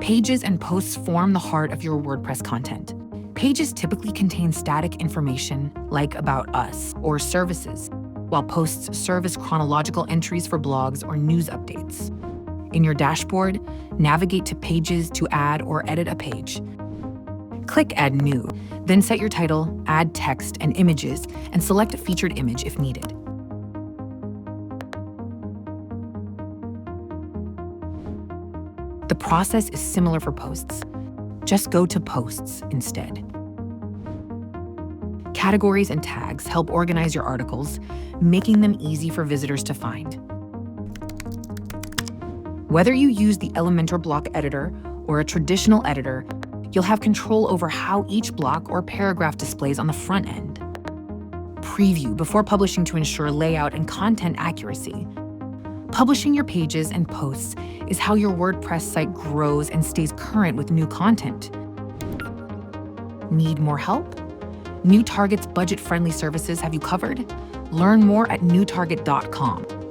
Pages and posts form the heart of your WordPress content. Pages typically contain static information like about us or services, while posts serve as chronological entries for blogs or news updates. In your dashboard, navigate to Pages to add or edit a page. Click Add New, then set your title, add text and images, and select a featured image if needed. The process is similar for posts. Just go to Posts instead. Categories and tags help organize your articles, making them easy for visitors to find. Whether you use the Elementor block editor or a traditional editor, you'll have control over how each block or paragraph displays on the front end. Preview before publishing to ensure layout and content accuracy. Publishing your pages and posts is how your WordPress site grows and stays current with new content. Need more help? New Target's budget-friendly services have you covered. Learn more at newtarget.com.